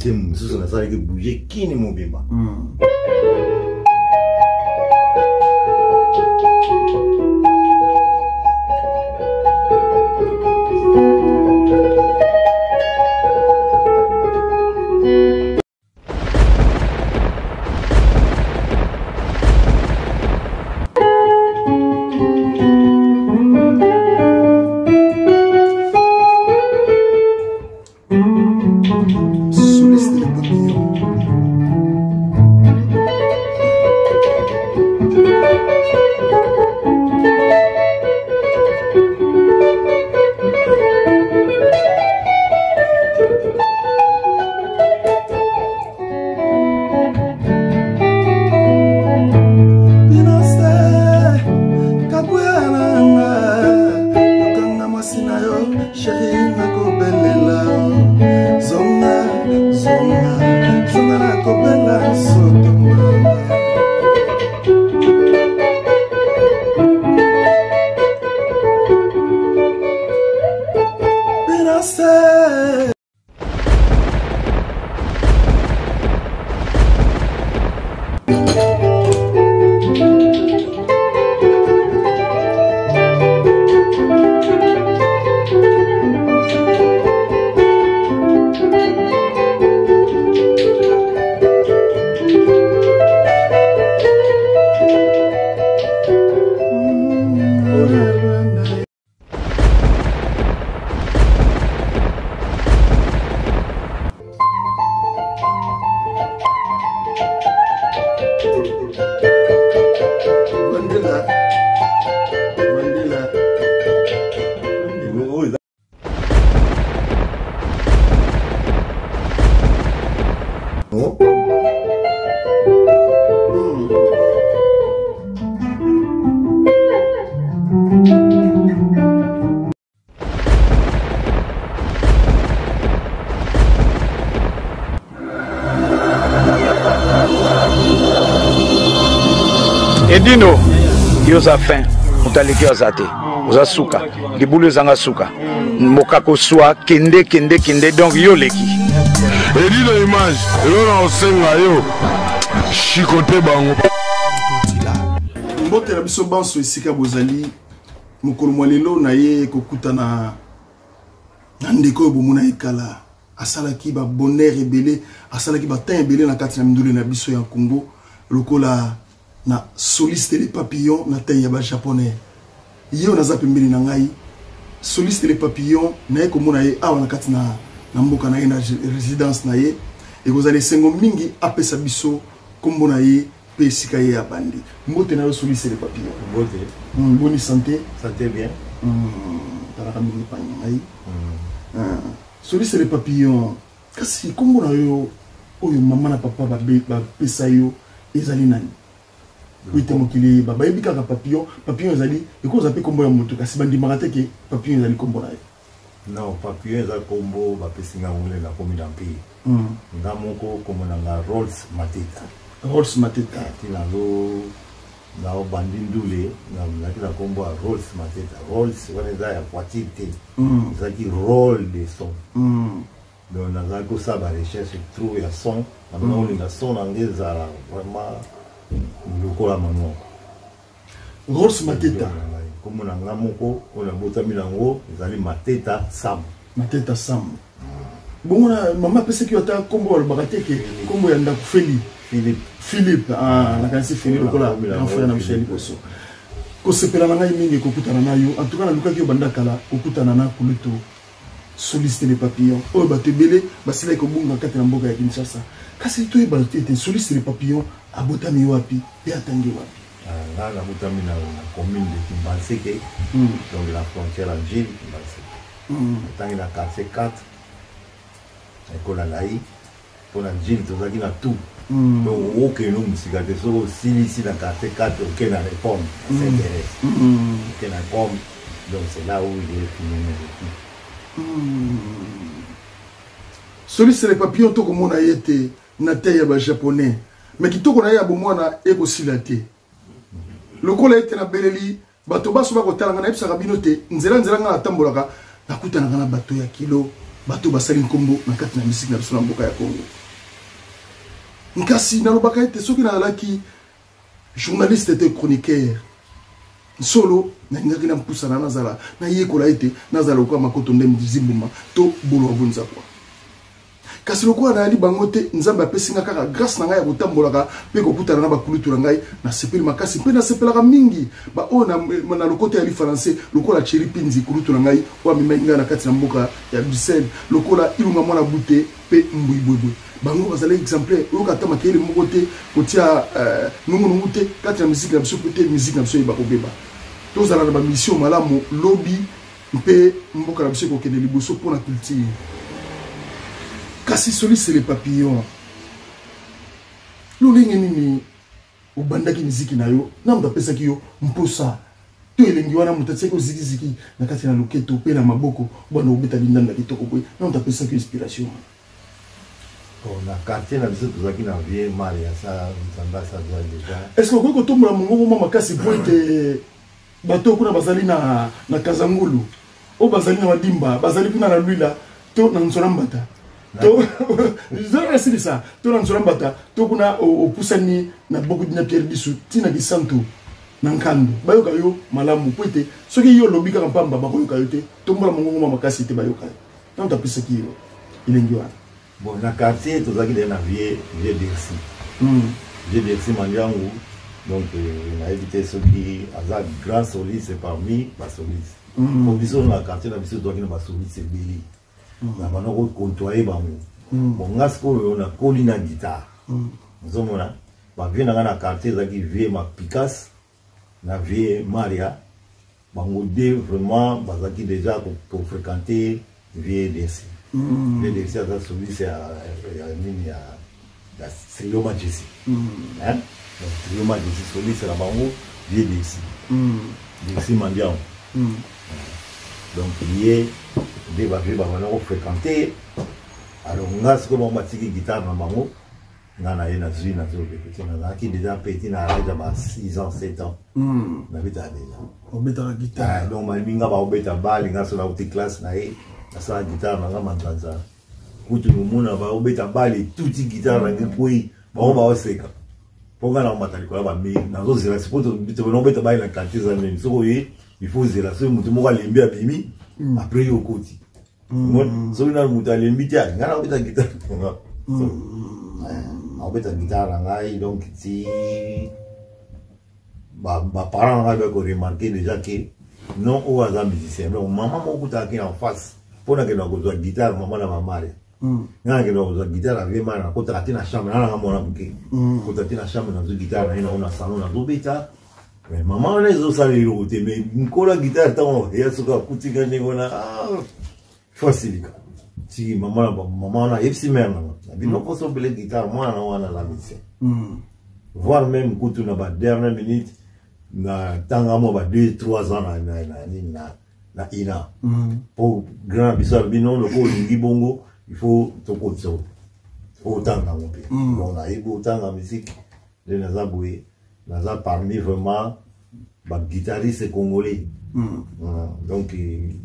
C'est mususu na sala ki bouger kini mobimba. Edino, yoza fin, mutaleki azate, oza suka, libulu zanga suka, mokako swa, kende, donc yo leki. Edino image, elona osenga yo, chikote bango. Mbote na biso banso esika bozali, mokolo mwalelo na ye kokuta na ndeko bomona ekala, asalaki ba bonheur ebele, asalaki ba temps ebele na kati na mindule na biso ya Congo, lokola na soliste les papillons na tenya ba japonais yo na zapembeli na ngai soliste les papillons na eko mona ye awa na kati na mboka na ye na résidence na ye e kozali sengo mingi apesa biso kombo na ye pe sika ye ya bandi mbote na yo soliste les papillons Mbote. Bonne santé bien. Taraka mingi pa ngai soliste les papillons kasi kombo na yo oyo mama na papa ba pesa yo ezali nani. Oui, tu es baba et bika papillon ezali et qu'on appelle combo ya moto kasi bandi marate ke papillon ezali combo na non papillon ezali combo ba pesinga ngule na komi d'empire ngamoko komo na Rolls Mateta tina lo na bandi ndule na combo ya Rolls Mateta Rolls wana za ya voiture ezaki roll de son donc na za ko sa ba recherche trop ya son na on la son angeza vraiment lokola mano Rolls Mateta comme na ngamoko ona botami nango ezali Mateta Sam bon mama pese ki ota kombo al bagateke kombo ya ndaku Philippe na kansi Philippe lokola enfant na Michel Bosso ko sepela na ngai mingi kokutana na yo en tout cas na lukaki yo bandakala kokutana na kuluto soliste les papillons o batebele basila ko bunga kati na mboka ya Kinshasa kasi to ibalite soliste les papillons abotami wapi pe atangi wapi là la botami na commune de Kimbalseke donc la frontière Algérie Kimbalseke tangi na quartier 4 école laï pour la Algérie to zaki na tout donc aucun homme musicate so ici dans quartier 4 aucun na répondre s'intéresse aucun na comme donc c'est là où il est fini soliste les papillons to komona yete na teya ba japonais mais kitoko na ya bomwana eko silate lokola ete na beleli bato baso ba kotala na epsa kabino te nzela nga tambolaka nakutana na bato ya kilo bato basali nkombo na kati na musique na biso na mboka ya Congo. Nkasi nalobaka ete soki nazalaki journaliste ete chroniqueur solo nalingaki na mpusana nazala nayekola ete nazala lokola makoto ndembi zimbuma to bolo abonza kwa. Kasi lokola nayali bango te nzambe apesinga kaka grâce na ngai ya kotambolaka mpe kokutana na bakulutu na ngai na sepeli makasi mpe na sepelaka mingi ba o na lokoto ya li français lokola Thierry Pinzi kulutu na ngai wa mimenga na kati na mboka ya Bruxelles lokola ilunga mwana bute pe mbuyibwe bango bazala exemplaire oyoka ata makele moko te kotia nungunungu te kati na musique na biso pe musique na biso yeba kobeba tozala na bamission malamu lobby mpe mboka na biso kokende liboso mpona culture. Kasi soli c'est les papillons. Lolingi nini ubandaki miziki na yo na mtapesa kiyo mposa to elengi wana mutatseko ziki na kati na loketo pe na maboko bwana ubeta lindanda kitoko boy na mtapesa kiyo inspiration. Na quartier na biso tozaki na vie Maria ça ntanda ça doit déjà. Est-ce que ko tombola mongo mama makasi pointe bato kuna bazali na Kazangulu o bazali na Wadimba bazali kuna na Luila to na Nsorambata to zara silisa to na Nsorambata to kuna opusani na beaucoup de Pierre Bisu tina ki santo na Nkando bayoka yo malamu pointe soki yo lobika kampamba bakoyoka yo te tombola mongo mama makasi te bayoka na mtapesa kiyo ilengi wana. Bon, na quartier, tout ça qui est dans la vie Bercy. Vie Bercy Mandiangou. Donc, on a évité ceux qui ont un grand soliste, c'est parmi les solistes. Pour les dans le quartier, on a visité les solistes, c'est Billy. On a côtoyé. Bon, on a collé la guitare. Nous sommes là. On vient dans le quartier, on a vu ma Picasso, on a vu Maria. On a vraiment déjà pour fréquenter Vie Bercy. Le défi à ça c'est la Trio Majesty. Hein? Donc Trio Majesty solide c'est la bango vieux défi. Défi mondial. Donc il y a des bavés on fréquenté. Alors on a ce que on bâtit guitare dans bango. On a une azui na zo petit na qui déjà petit na l'âge de 6 ans 7 ans. On avait déjà. On met la guitare. Donc malminga ba obeta bal nga sur la haute classe na la guitare na mantanza kutu mumuna ba obeta bali tuti guitare na ngoi ba on ba oseka ponga na matali ko ba mi na zo zela sipoto bito no obeta bali na kantiza nini so il faut zela so mutu mo kalembi abimi après yo koti so na mutu alembi tia ngana obeta guitare ponga na obeta guitare ngai donc ti ba parents nga ba ko remarquer déjà que non au hasard musicien donc maman mo kuta ki en face pona ke na kozwa guitare maman na mamare nga ke na kozwa guitare avec mama na kota tina chambre na mona buke kota tina chambre na zo guitare na ona salon na zo beta mais maman les zo sali route mais nkola guitare tant ya soka kutika ngona facilika si maman na epsi mère na bino poso bele guitare moi na wana la musicien voire même kutu na ba dernière minute na tanga mo ba 2-3 ans na ina pour grand bisar bino le ko lingi bongo il faut to ko tso autant dans mon pays on a eu autant en musique de Nazaboué Naza parmi vraiment ba guitariste congolais donc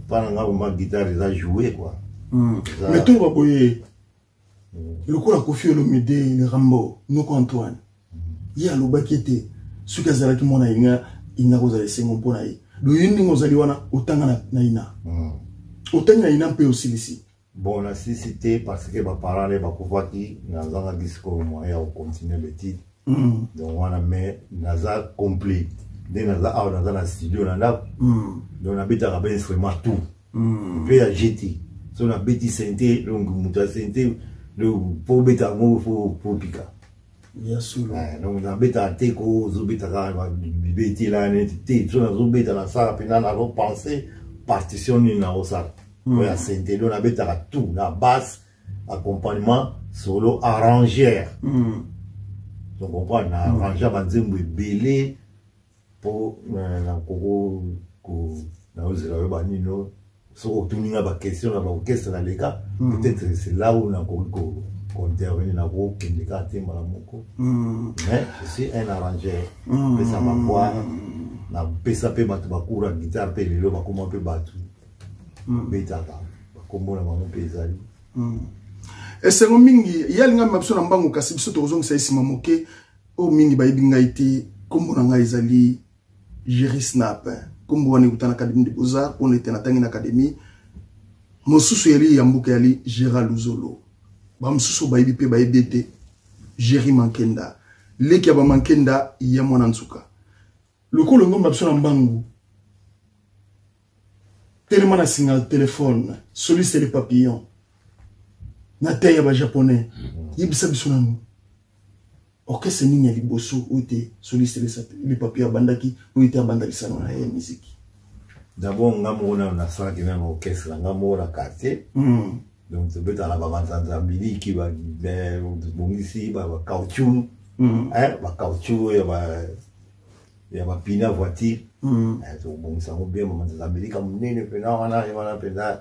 pendant ma guitare ils a joué quoi mais tout va boyer le ko la Koffi Olomide le Rambo Noko Antoine ya lo bakete suka zala ki mona inga ko zala sengo pona yi do yindi ngozali wana utanga na ina utanga na ina mpe osilisi bon la cité parce que ba parents les ba kovaki na zanga disco moyen au continuer le titre donc wana mais naza complet de naza a naza na studio na ndako donc na beta ka ba instrument tout pe ya GT so na beti synthé donc muta synthé le pour beta mo faut pika. Bien sûr. Donc on a bêta teko zobeta ka beti la neti so na zobeta na sala pena na repenser partition ni na osala. Ouais, synthé on a bêta tout la basse accompagnement solo arrangeur. Donc on prend na arranger banzembo belé pour na koko ko na ozela ba nino so tuninga ba question na ba orchestre na leka peut-être c'est là où on a koko intervenir na ko kendeka tema la moko mais je suis un arrangeur pesa ma voix na pesa pe batu bakura guitare pe lelo bakoma pe batu beta ka kombo na bango mpe ezali esengo mingi yalinga mabiso na mbango kasi biso tokozongisa esima moke o mingi bayebi ngai te kombo na ngai ezali Jerry Snap kombo wana ekuta na Académie des Beaux-Arts mpona ete natangi na académie mosusu yali ya mboka yali Gérald Luzolo bamosusu bayebi mpe bayebi ete Jerry Mankenda leki ya bamankenda ya mwana nsuka lokolo ngomba biso na mbangu tellement na singa téléphone soliste les papillons na te ya ba japonais yebisa biso nanu orchestre nini ya liboso ote soliste les papillons bandaki ote abandaki sana na ya musique d'abord ngamo na sala ki même orchestre ngamo na quartier donc c'est peut-être la bavanza mbili ki ba bongisi ba caoutchouc ba caoutchouc ya ba pina voiture so bongisa ngo bien bavanza mbili comme nene pena wana pena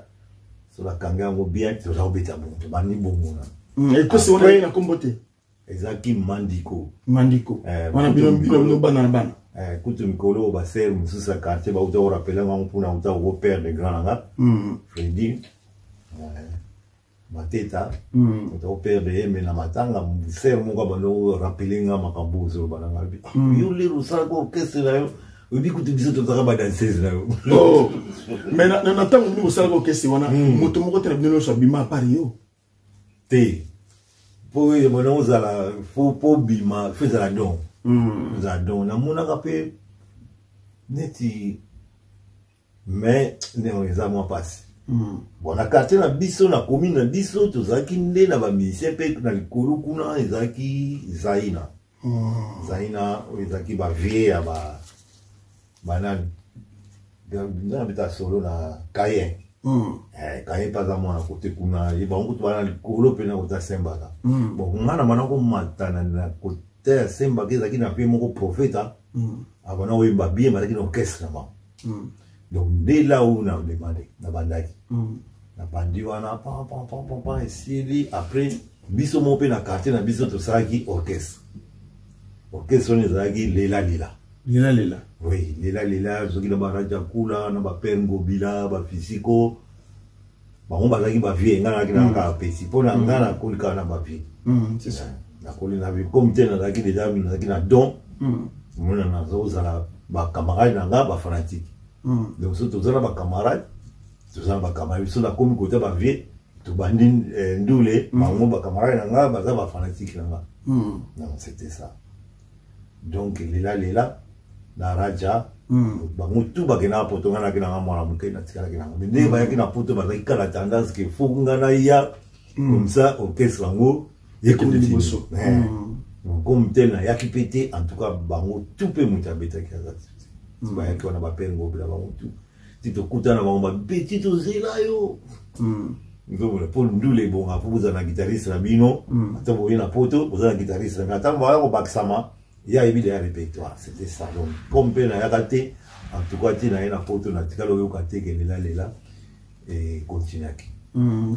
so la kanga ngo bien to za obeta bon to bani bongo na et puis c'est on a na kombote ezaki mandiko wana bino bana kutu mikolo ba ser mususa quartier ba uta rappeler ngo mpuna uta au père de grand nga Freddy Mateta uta au père de mais na matanga ser mo ba no rappeler nga makambo zo bana ngabi yo lero sa ko kese la yo obi kutu biso to ka ba danseuse la yo oh mais na tango ni osala ko kese wana moto moko te na bino so bima par yo te po ye bona ozala po bima fezala don Zadon na mona kapé neti mais ne on les a moins passé bon na quartier na biso na commune na biso to zaki nde na ba musicien pe na likolo kuna ezaki Zaina ezaki ba vie ya ba banani na bita solo na Kayen Kayen pas à moi na côté kuna e ba ngutu bana likolo pe na kota sembaka bon ngana mana ko matana na côté semba ke zaki na pe moko profeta abana oyemba bien malaki na orchestre na donc dès là où on a demandé na bandaki na bandi wana pa esili après biso mo pe na quartier na biso to saki orchestre on ezaki lela oui lela zoki na baraja kula na ba pengo bila ba fisiko ba on bazaki ba vie ngana kina ka pesi pona ngana kulika na ba vie c'est ça na kolina bi comité na zaki déjà na zaki na don mona na zozala ba camarade na nga ba fanatique donc surtout zala ba camarade tozala ba camarade so na komi côté ba vie to bandine ndule bango ba camarade na nga ba za ba fanatique na nga non c'était ça donc lela na raja bango tout ba kena poto ngana kina nga mwana muke na tikala kina nga mais ba yakina poto ba zaki kala tendance que faut ngana ya comme ça orchestre ngo comme tel na yaki pété en tout cas bango tout peut mutabeta kazati ba yaki wana ba pengo bila bango tout tito kutana bango ba petit ozela yo ngomba pour ndule bon afuza na guitariste na bino atambo yena poto oza na guitariste na atambo ya ko baksama ya ebile ya répertoire c'était ça donc comme pe na yakate en tout cas tina yena poto na tikalo yo kateke lela et continuer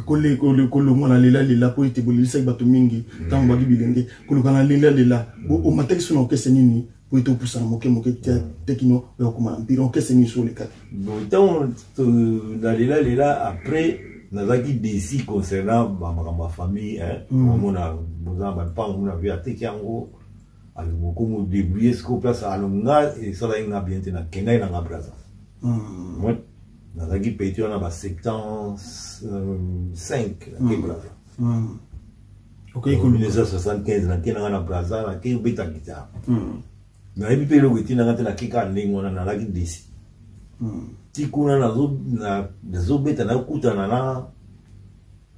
kolo mwana lela po ite bolisa bato mingi tango bagi bilenge kolo kana lela o mataki sona okese nini po ite opusa na moke tekino ya komana mpira okese nini sur le cas bon tant na lela après nazaki déci concernant ma famille mona bozana ba pango na via tekiango alors beaucoup mo débrouiller ce qu'on place à longa et ça va nga bien tena kenga na nga braza moi nazaki pété on a ba 75 na braza OK ko 1975 na kenga na braza na ke beta guitare na ebi pelo guitina ngata na kika ndingo na nazaki déci tikuna nazo beta na kutana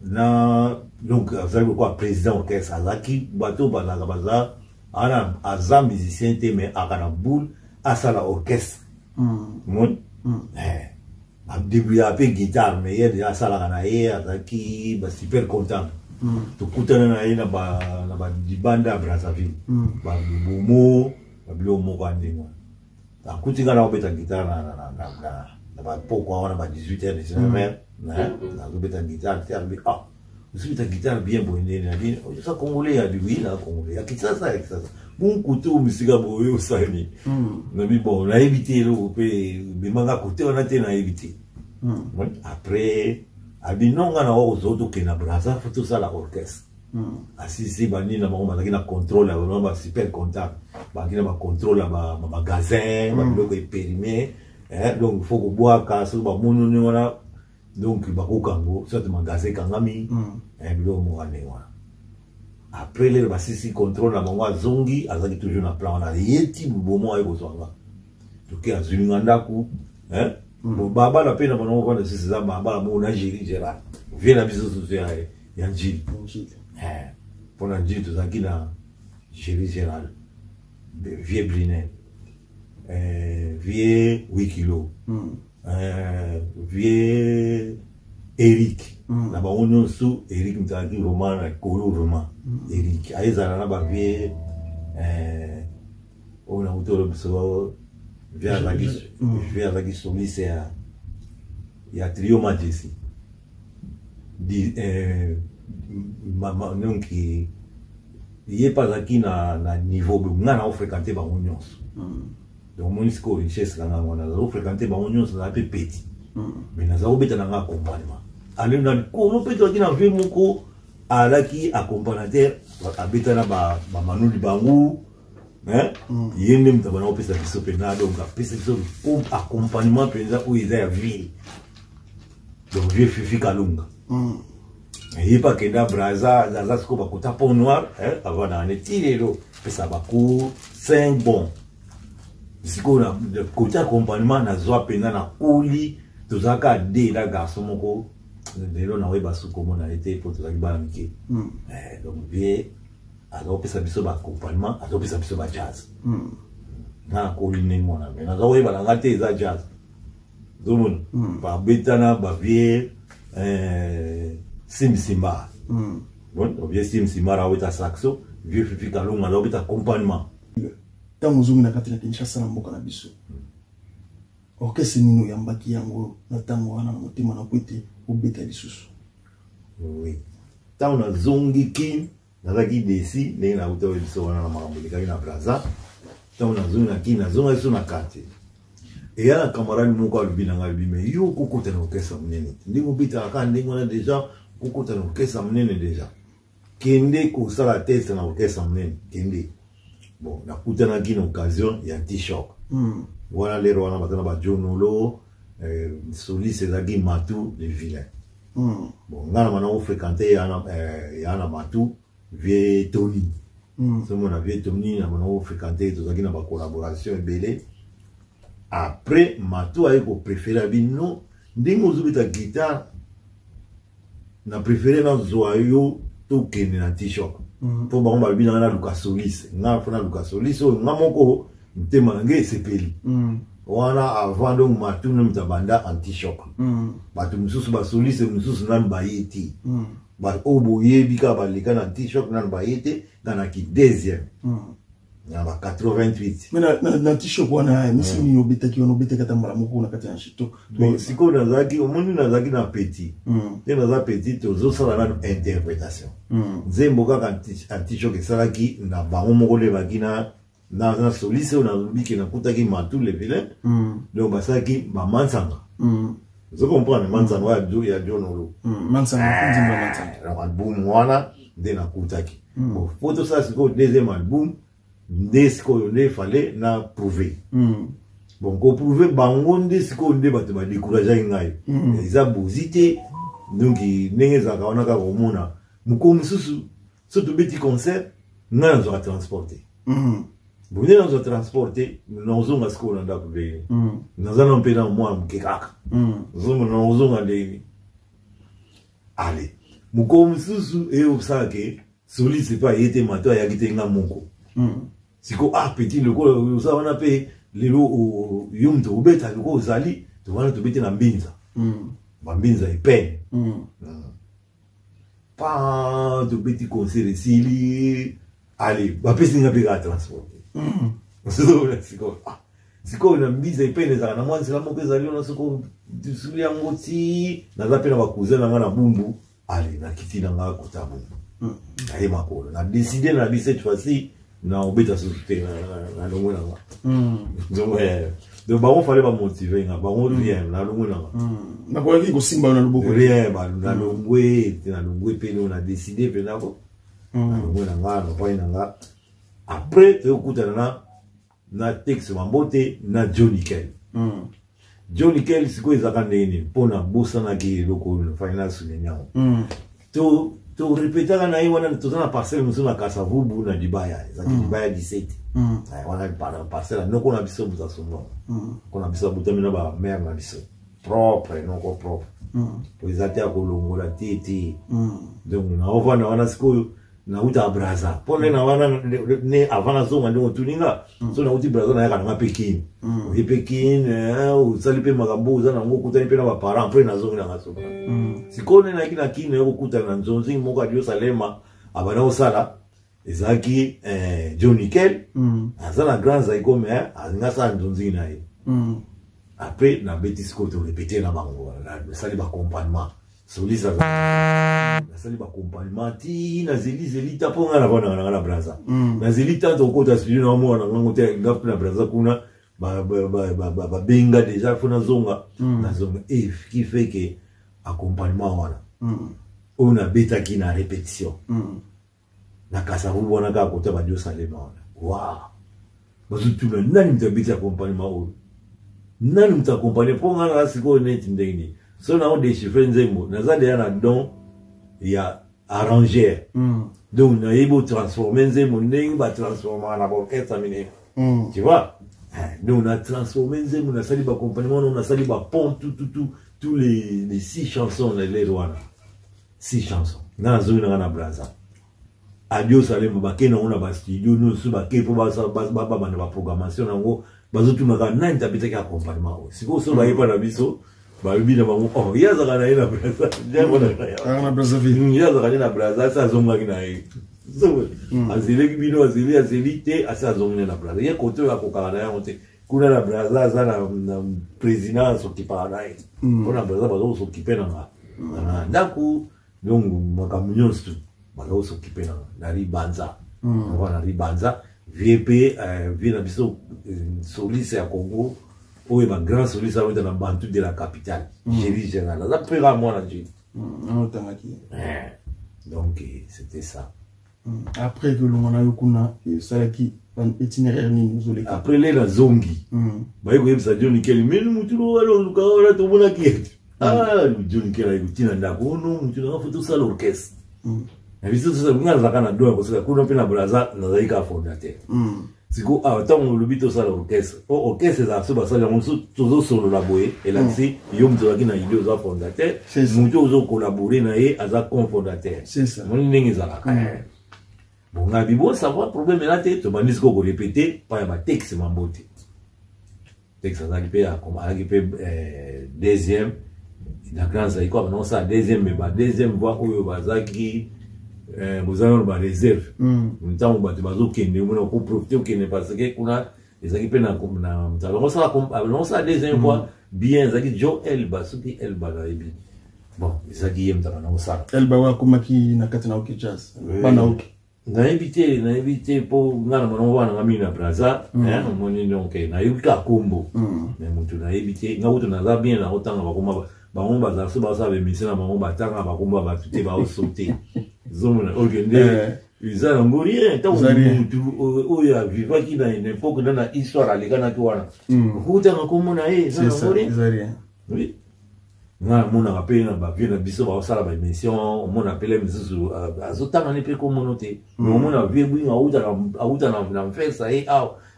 na donc azali quoi président orchestre azaki bato banaka baza ana aza musicien te mais akana boule asala orchestre mon a début a pe guitare mais il a sala kana azaki ba super content to kutana na ina ba dibanda Brazzaville ba bomo ba bilo moko andingo akutinga na obeta guitare na ba poko wana ba 18h 19h na obeta guitare te abi vous avez guitare bien bonne na bien ça congolais ya oui na congolais ya kisasa bon côté musique boyo sani na bi bon na éviter le pe be manga côté on a été na éviter après abi nonga na ozoto kena braza faut ça la orchestre asisi bani na bango bazaki na contrôle ya ba super contact bakina ba contrôle ba magasin ba biloko périmé donc faut ko boaka so ba monu ni wana donc ba ko kango soit magasin kangami biloko mo ane wana après les basisi contrôle na bango zongi azaki toujours na plan na yeti bomo ay bozwanga toke azulinganda ku baba la pena bango kwa sisi za baba mo na Géry Gérard vient na biso sociale ya njili pour la dire tout ça qui na Géry Gérard vieux Brinet vieux Wikilo vieux Eric na ba onyo su Eric mtaki roman na kolo roman Eric aiza na ba vieux ona utoro so vieux avec soliste ya trio Majesty di donc il est pas aquí na niveau nga na fréquenter ba unions donc mon discours richesse là on a fréquenter ba unions là peu petit mais na za obeta na nga accompagnement aller na ko no peut na vie moko alaki accompagnateur abeta na ba manuli bangu yende mtabana opesa biso pena donc apesa biso pour accompagnement pena où ils a ville donc vieux Fifi Kalunga il pas que dans Braza dans ce qu'on va côté pont noir avant d'en tirer l'eau ça va court 5 bons si qu'on a de côté accompagnement na zoa pena na kuli tout ça ka de la garçon moko de l'eau na weba sous comme on a été pour tout ça ba miki donc bien alors pesa biso ba accompagnement alors pesa biso ba jazz na kuli ne mona mais na weba na ngate za jazz donc ba betana ba vie Simba. Bon, vieux Simba a été saxo, vieux Fifi Kalunga a été accompagnement. Tant que nous avons Kinshasa na mboka na biso. Orchestre nino yambaki yango na tango wana na motema na kwete obeta lisusu. Oui. Tant na zongi ki na zaki desi ne na uto biso wana na makambo na Braza. Tant na zongi na ki na zonga biso na kate. Et ya camarade moko alubina ngabi me yo kokota na orchestre munene. Ndingo bita ka ndingo na déjà kokota na orchestre munene déjà. Kende ko sala test na orchestre munene kende. Bon, na kutana ki na occasion ya T-Shock. Voilà les rois na batana ba Jonolo, soliste ezaki Matou le vilain. Bon, ngana mana o fréquenter ya na Matou vie Tony. Ce mon vie Tony na mana o fréquenter tozaki na ba collaboration belé. Après Matou a eu préféré bino ndingo zubita guitare na préféré na zoayo to kene na T-Shock. Pour ba ngba bina na Lucas Solis nga fona Lucas Solis o nga moko ntema nge sepeli wana avant donc Matou no mtabanda en T-Shock batu mususu ba Solis mususu nan bayeti ba oboye bika balika na T-Shock nan bayete na ki deuxième na ba 88 mais na T-Shock wana misi ni obeta ki ono obeta kata mara moko na kata ya shito mais siko na zaki omoni na zaki na petit te na za petit ozo sala na interprétation zembo kaka T-Shock esalaki na bango moko le bakina na soliste on a biki na kutaki Matou le vilain donc basaki ba mansanga vous comprenez mansanga ya Jonolo mansanga ndimba mansanga album wana de na kutaki bon photo ça c'est le deuxième album ndesiko ne fallait na prouver bon ko prouver bango ndesiko nde bato ba décourager ngai eza bozité donc ndenge za kaona ka komona mukomi susu surtout petit concert nga nzo transporter bon ne nzo transporter nzo ngasko na ndako be nzo na mpena mwa mkekaka nzo nga de allez mukomi susu e obsake soli c'est pas yete Matou ya kitenga moko siko petit le ko ça on appelle lelo yum to beta le ko zali to wana to beta na mbinza ba mbinza ipen pa to beti concert sili allez ba pesi nga pega transporter siko na mbinza ipen za na mwanzi la moko zali na siko suli yango ti na za pena ba kuzana nga na bumbu allez na kitina nga kotabu aye makolo na décider na bi cette fois-ci na obeta souté na longo na donc donc bango fallait pas motiver nga bango rien na longo na na ko yaki ko simba na loboko rien ba na longwe pe on a décidé pe na ko na longo na nga no point na nga après ekutana na texte mambote na Johnny Kel Johnny Kel siko ezaka ndeni pona bosana ki loko final sunyao to répéter na iwana tozana parcelle muso na Kasavubu na Dibaya ezaki Dibaya 17 wana parcelle noko na biso buza songo kona biso butamina ba mère na biso propre noko propre ezati akolongola tete donc na ovana wana siko na uta braza pone na wana ne avana zonga ndio tuninga so na uti braza na yaka na Pekin o Pekin o salipe magambo za na ngokuta ni pe na ba parents après na zonga na soka sikone na kina kine okuta na nzonzi moko adio salema abana osala ezaki Johnny Kel azana grand zaiko mais azinga sa nzonzi na ye après na betisco to répéter na bango na sali ba accompagnement solisa na sali ba accompagnement ti na zeli taponga na bana na braza na zeli tanto kota studio na mo na ngote ngap na braza kuna ba benga déjà fona zonga na zonga qui fait que accompagnement wana on a beta qui na répétition na Kasavubu wana ka kota ba dio salema wana waouh bazutu na nani mtabita accompagnement wana nani mtakompagner ponga na siko net ndeni so na on déchiffrer nzembo nazali yana don ya arranger donc na yebo transformer nzembo ndenge ba transformer na orchestre mine tu vois donc on a transformé nzembo na sali ba accompagnement on a sali ba pont tous les 6 chansons les wana 6 chansons na zone na braza adio salemo ba kena on a ba studio no su ba kepo ba na programmation nango bazotu maka nani tabita ki accompagnement siko so ba yepa na biso ba lubi na bango oh yaza kana ina braza jambo na braza vi yaza kana na braza sa zonga kina yi so azile ki bino azile te asa zonga na braza ye koto ya kokana ya monte kuna na braza za na présidence qui parle na braza bazo s'occuper na ndaku donc makamunyo stu bazo s'occuper na ribanza na ribanza VP vient biso soliste ya Congo ou ba grand soliste à dans Bantu de la capitale Géry général ça peut à moi là donc c'était ça après que l'on a eu kuna ça qui un itinéraire ni nous les après les la zongi ba yego yebisa Johnny Kel mais mutu lo luka to mona ki Johnny Kel ayi tina ndako no mutu na photo ça l'orchestre na biso sasa ngala zakana doa ko saka kuna pena braza na zaika fondateur siko tango lobito sala orchestre za so basala monso tozo solo la boye et là c'est yom tozaki na idée za fondateur mutu ozo collaborer na ye aza cofondateur c'est ça mon ndenge za bon na bibo savoir problème là te to bandis ko répéter pa ba texte mambote texte za ki pe deuxième na grand ça iko non ça deuxième mais ba deuxième voix oyo bazaki vous avez une réserve ntango bato bazokende mona ko profiter okende parce que kuna ezaki pe na mtalo ça deuxième fois bien ezaki Jo Elba soki Elba la ebi bon ezaki yemta na ça Elba wa komaki na kati na OK jazz bana OK na invité pour ngana mona wana ngamina braza moni donc na yuka kombo mais mutu na invité ngauto na za bien na otanga bakoma bango baza so baza be misena bango batanga bakomba batute ba sauter zomona ogende izana ngorien mutu oya vivaki na une époque dans la histoire alikana ki wana kutanga komona izana ngorien oui na mona rapena ba vie na biso ba sala ba émission mona pele mizuzu azotanga ne pe komona te mona vie bwinga auta na festa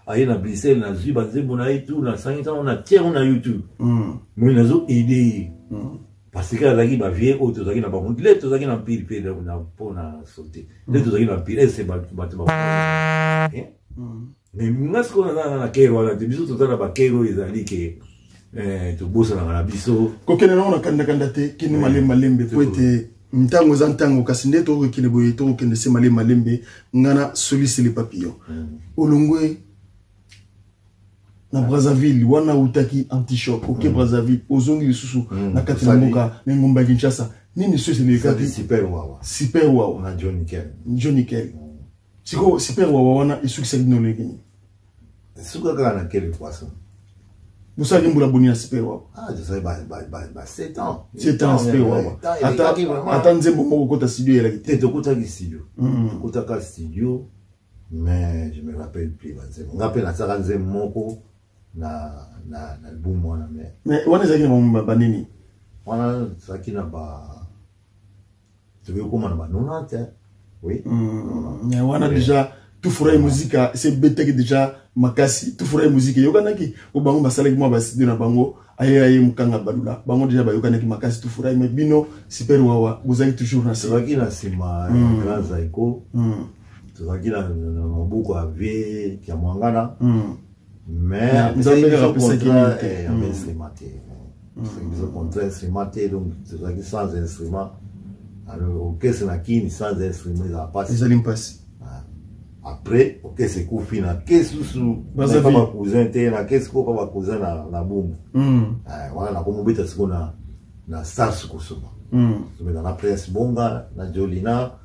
aye na Bruxelles na zuba nzembo na itu na sangita na tiers na YouTube moi nazo aider parce que azaki ba vie auto zaki na ba monde le to zaki na pile na pona sauter le to zaki na pile c'est ba mais ngasko na kero na biso to na ba kero ezali ke to bosa na biso ko kene na kanda te kini malembe po ete ntango za ntango kasi nde to kile boye to kende se malembe ngana soliste les papillons olongwe na Brazzaville wana utaki anti-choc OK Brazzaville ozongi lisusu na kati na mboka na ngomba Kinshasa nini sio c'est le kati super wawa na Johnny Kel siko super wawa wana isuki sa dino lekini suka kana Kel poisson Vous savez que vous avez un super wab. Ah, je sais, 7 ans. 7 ans, super wab. Attendez, vous avez un studio. Tu as studio. Tu as studio, mais je me rappelle plus. Je me rappelle que je na l'album. Mais on est un banini. On a tu veux comment on a oui. Mais on a déjà tout fera musique, c'est bête déjà. Makasi tout fera musique yokana ki o bango basala ki mo basidi na bango aye mukanga balula bango déjà ba yokana ki makasi tout fera mais bino super wawa vous avez toujours na c'est na sima grand zaiko tozaki na mabuko ave kia mwangana mais nzambe rapesa ki c'est contraire instrument donc tozaki sans instrument alors ok c'est na kini sans instrument ça passe ils allaient passer. Après, ok, c'est coup final. Qu'est-ce que c'est pas ma cousin, qu'est-ce que pas ma cousin na boum. Voilà, na comme bête c'est na stars kusuma. Mais dans la presse bonga, na Jolina,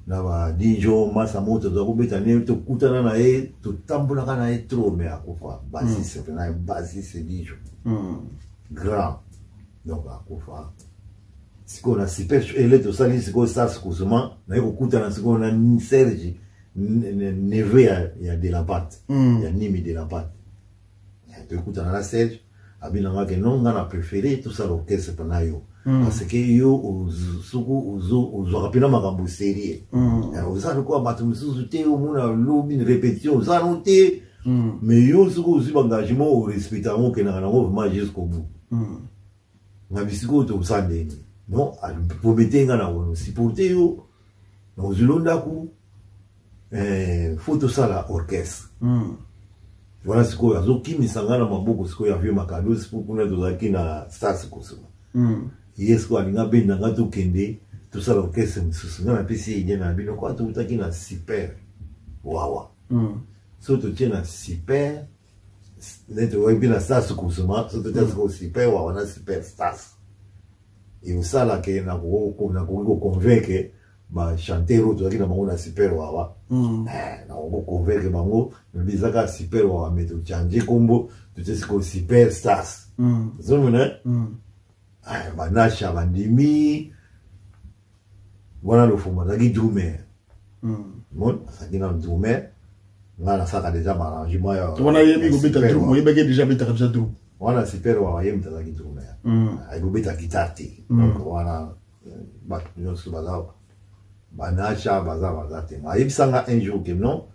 na ba Dijo Masamoto za kubeta ne to kutana na e to tambula kana e trop mais akufa. Basi c'est na basi c'est Dijo. Grand. Donc akufa. Si on a super elle tout ça si on stars kusuma na iko kutana si on a Serge neve ya de la pâte. Ya nimi de la pâte. To kutana na Serge abina ngake non ngana préféré tout ça l'orchestre panayo. Parce que yo uzo rapina makambo sérieux. Uza quoi batu mususu te omuna lobi une répétition uza noté mais yo suku uzi engagement au respecter on que na vraiment jusqu'au bout. Na bisiko to usande non pour mettre ngana wono supporter yo na uzulonda ku photo sala orchestre. Voilà ce qu'on a zoki misangana maboko ce qu'on a vu makado c'est pour kuna dozaki na stars kusuma. Yes quoi ninga benda ngato kende tout ça l'orchestre misusu na pesi ide na bino kwa to utaki na super wawa. So to tena super neto webi na stars kusuma so to tena super wawa na super stars. Et ça là que na ko convaincre ba chanter autre qui na bango na super wawa na ko convaincre bango le bizaka super wawa mais to changer combo tu sais ko super stars zomuna ba nasha bandimi voilà le format qui drummer bon ça qui na drummer ngana saka déjà arrangement ya on a yemi go beta drum on yeba déjà beta déjà drum voilà super wawa yemi ta qui drummer ay go beta guitare donc voilà ba nous se bazao banacha baza te ma yebisanga un jour que non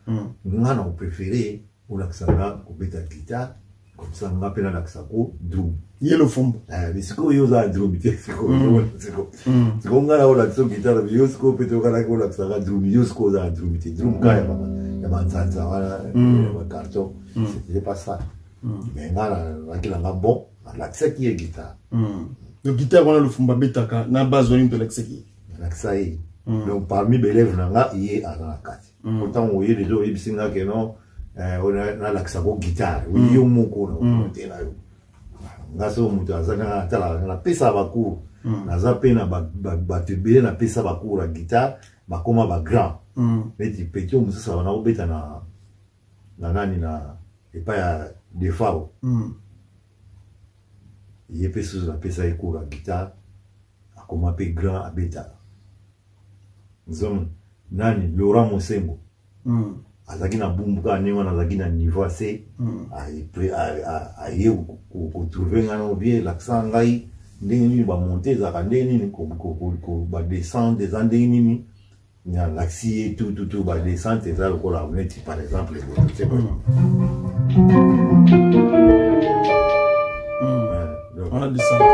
ngana on préféré pour l'accent ko beta guitare comme ça on appelle l'accent ko drum yelo fombo mais siko yo za drum te siko siko ngana ola so guitare yo siko peto kana ko l'accent drum yo siko za drum te drum kaya ya manzanza wala carton c'est pas ça mais ngana nakila bon l'accent qui est guitare le guitare on a le fomba betaka na base on to l'accent qui l'accent. Donc parmi les élèves nanga il est à la carte. Pourtant on y est déjà ibisinga que non on a l'accent au guitare. Oui yo moko na tena yo. Ngaso mutu azana tala na pesa baku. Na zape na ba tebele na pesa baku la guitare ba koma ba grand. Mais ti petit musu sa na obeta na nani na et pas ya de fao. Il est pesa la pesa eko la guitare. A koma pe grand abeta. Zom nani Laurent Mosengo azaki na bumbuka ne wana azaki na niveau assez aye ko trouver ngano bien l'accent ngai ndenge nini ba monter za ndenge nini ko ba descendre des ndenge nini na l'axi et tout ba descendre ça le kola net par exemple c'est bon on a descendu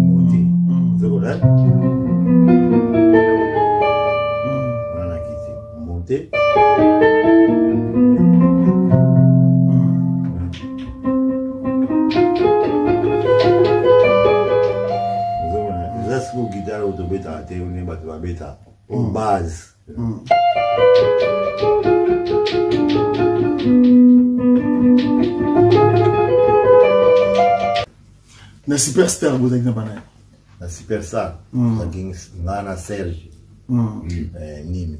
monter c'est bon là monter zasco guitare auto beta te une batwa beta en base na superstar vous avez bana na superstar ngana Serge nimi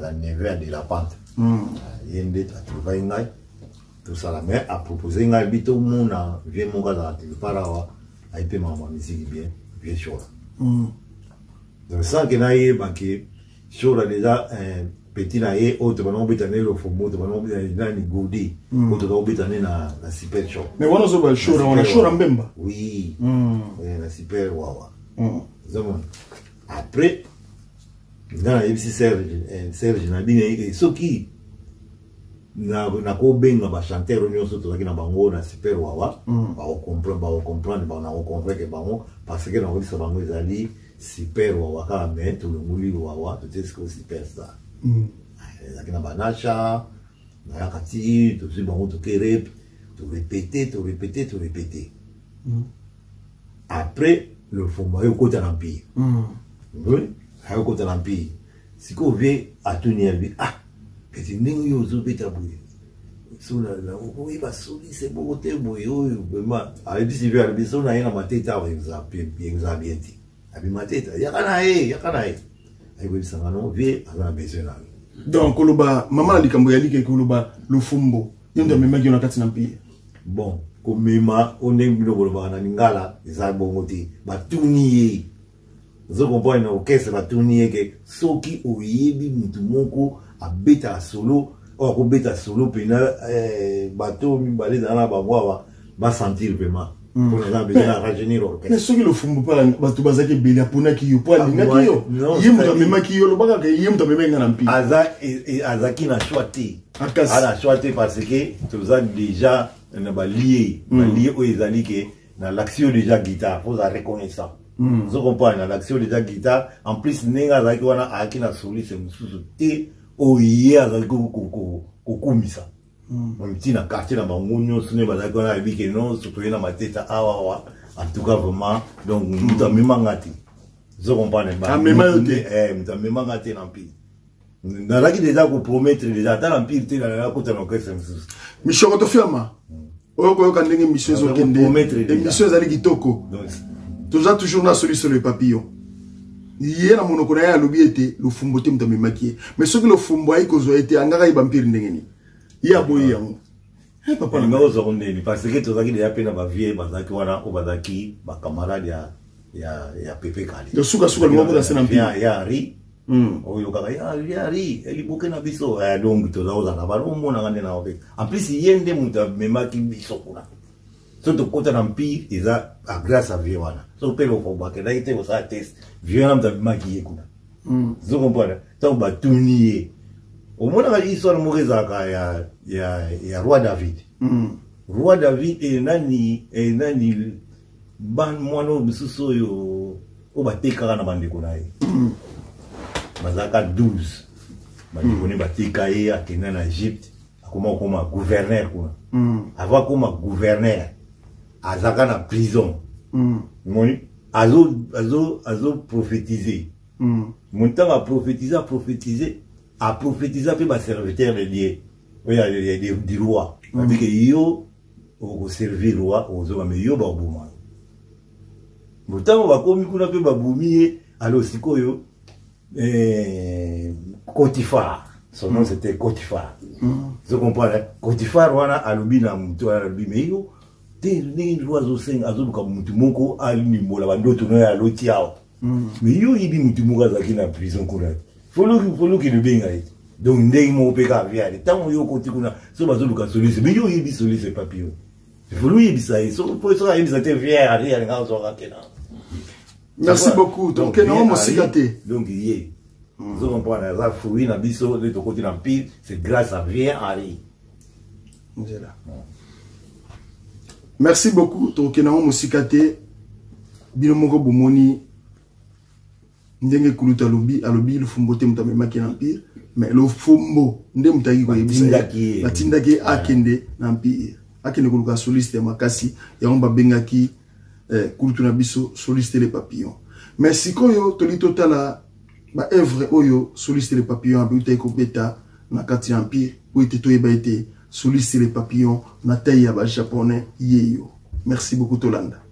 la neveu de la pente. Yende a trouvé ngai. Tout ça la mère a proposé ngai bito mona vient mon gars de parawa a été maman musique bien chaud. Donc ça que naie banquier chaud là déjà petit naie autre banon bitané le fomo de banon bitané ni goudi autre banon bitané na super chaud. Mais on a zo ba chaud on a chaud en bemba. Oui. La super wawa. Zaman après dans les Serge na bien ce qui na ko benga ba chanteur nyonso to na bango na super wawa ba comprendre ba na comprendre que bango parce que na ko bango ezali super wawa ka mais tout le muli wawa tout ce que superstar na banasha na yakati tout ce bango to kerep to répéter après le fomba yo kota na pi oui ha kota na pi siko vie a tenir bi que tu n'es pas au bêta bouillé. Sur la oui, bah, c'est beau, t'es bouillé, vraiment. Avec si tu as le bisou, n'a rien à ma tête, bien dit. Avec ma tête, y'a qu'à avec ça, non, vieux, à la maison. Donc, Koloba, maman a dit qu'on voulait dire que Koloba, le fumbo, il y a des mecs qui ont la carte dans le pays. Bon, comme Mima, on est venu au Koloba, Ningala, les arbres motés, bah, tout nier. Je comprends une orchestre, bah, tout nier que ceux qui ont yébi, Moutoumoko, a bêta solo, or bêta solo, pena, bateau, balé dans la baboua, va sentir vraiment. Pour les besoin de rajeunir l'orchestre. Mais ceux qui le font pas, bateau bazaki bela pona qui yo, pas l'ingakio. Yem ta mema qui yo, le baga que yem ta mema n'ampi. Azaki n'a choisi. A choisi parce que tout ça déjà, n'a lié aux Izali que dans l'action déjà guitare, faut la reconnaissance. Vous comprenez, dans l'action déjà guitare, en plus, n'enga zaki wana aki na soli c'est mususu te. Oh yeah, ça kokumisa. Petit na quartier na bangonyo sone bazako na bi que non surtout na mateta awa en tout cas vraiment donc nous ta memangati. Je comprends pas. Même ngati na pi. Na la qui déjà ko promettre déjà dans l'empire te na ko ta l'orchestre. Michel Otofirma. Oyo ko ka ndenge mission zo kende. Mission zali kitoko. Toujours na solution le papillon. Il y a un monoko na ya lobi ete le fumbo te mta memaki mais ce que le fumbo ay ko zo ete angaka ibampir ndengeni ya boyi yango papa na ngo zo ndeni parce que tozaki déjà pena ba vie bazaki wana o bazaki ba camarade ya Pepe Kali de suka le moko da sena mpia ya ri o yo kaka ya ri eli bokena biso donc tozaoza na ba mona ngane na obe en plus yende muta memaki biso kuna surtout quand on empire ils a grâce à Viwana so pelo ko ba que là était au ça test Viwana mta maquiller kuna zo comprendre tant ba tunier au moins la histoire moreza ka ya roi David roi David et nani ban mono bisuso yo o ba teka na bande kuna bazaka 12 bandi koni ba teka ye akena na Egypte akoma gouverneur kuna avant comme gouverneur azaka na prison moni azo prophétiser mon temps a prophétiser pe ba serviteur de Dieu oui du roi parce que yo au servir roi ozo ba yo ba buma mon temps ba komi kuna pe ba bumi alors sikoyo Cotifar son nom c'était Cotifar je comprends Cotifar wana alobi na mtu alobi mais yo ni oiseau sing azuka mutu moko ali mbola bandoto no ya lotiao mais yo yibi mutu moko zaki na prison kuna follow ki le benga ite donc ndenge mo peka viale tant yo koti kuna so bazoluka solution mais yo yibi solution papio follow yibi ça so pour ça yibi ça te viale ari nga zo rakena. Merci beaucoup donc non mo sikate donc yé zo comprendre la fruit na biso de to koti na pile c'est grâce à bien ari. Voilà. Merci beaucoup. Tokenao musikate binomoko bomoni ndenge kuluta lobi alobi le fumbo te mta memaki na empire mais le fumbo nde mtaki ko yebisa batindaki akende na empire akende kuluka soliste makasi ya omba bengaki kulutu na biso soliste les papillons merci koyo toli totala ba œuvre oyo soliste les papillons abuta ko beta na kati empire o ite to yeba ite soliste les papillons na taille ya ba japonais yeyo. Merci beaucoup Tolanda.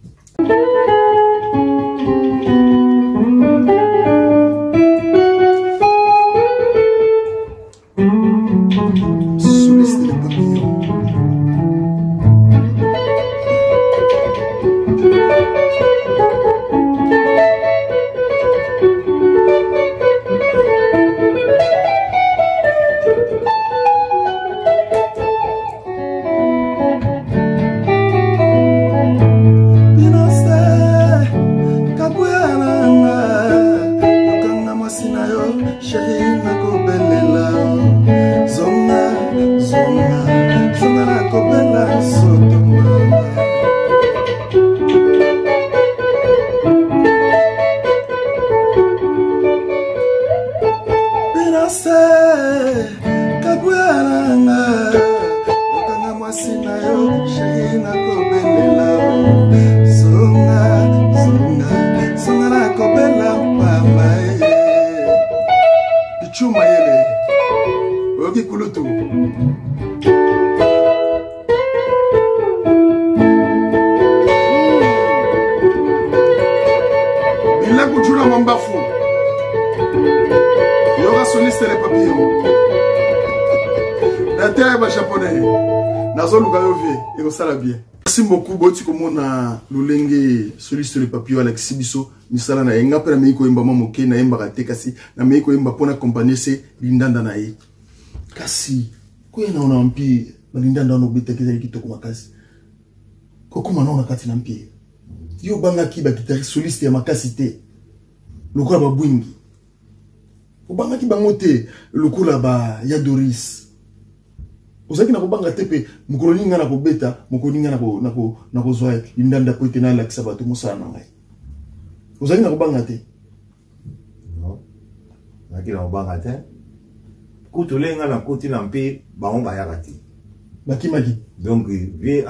Fiancé, Kabuana, Otanga Mwasina, Chéri Nakobelela, Songa, Songa, Songa Nakobela, Pama, Pichuma Yele, Oki Kulutu. Il a couturé mon bafou. Yoga soliste les papillons. La terre est japonais. Nazo Lugayovi, et ça la bien. Merci beaucoup, Boti Komona, Lulenge, soliste les papillons, Alexis Bisso, Misala na Enga, Pera Meiko Imba Mamoke, na Emba Ratekasi, na Meiko Imba Pona Compagnie, c'est Lindanda Nae. Kasi, quoi na on a un pied, Lindanda no bete qui toko makasi. Kokuma na on a kati na pied. Yo banga ki ba guitariste soliste ya makasi te. Lokola ba bwingi. Obanga ki bango te lokola ba ya Doris. Ozaki na kobanga tepe mukolo nga na kobeta, mukolo nga na ko zoa Lindanda ko te na lakisa bato musala na ngai. Ozaki na kobanga te. Non. Naki na kobanga te. Kutulenga na kuti na mpe bango bayakati. Maki. Donc, vie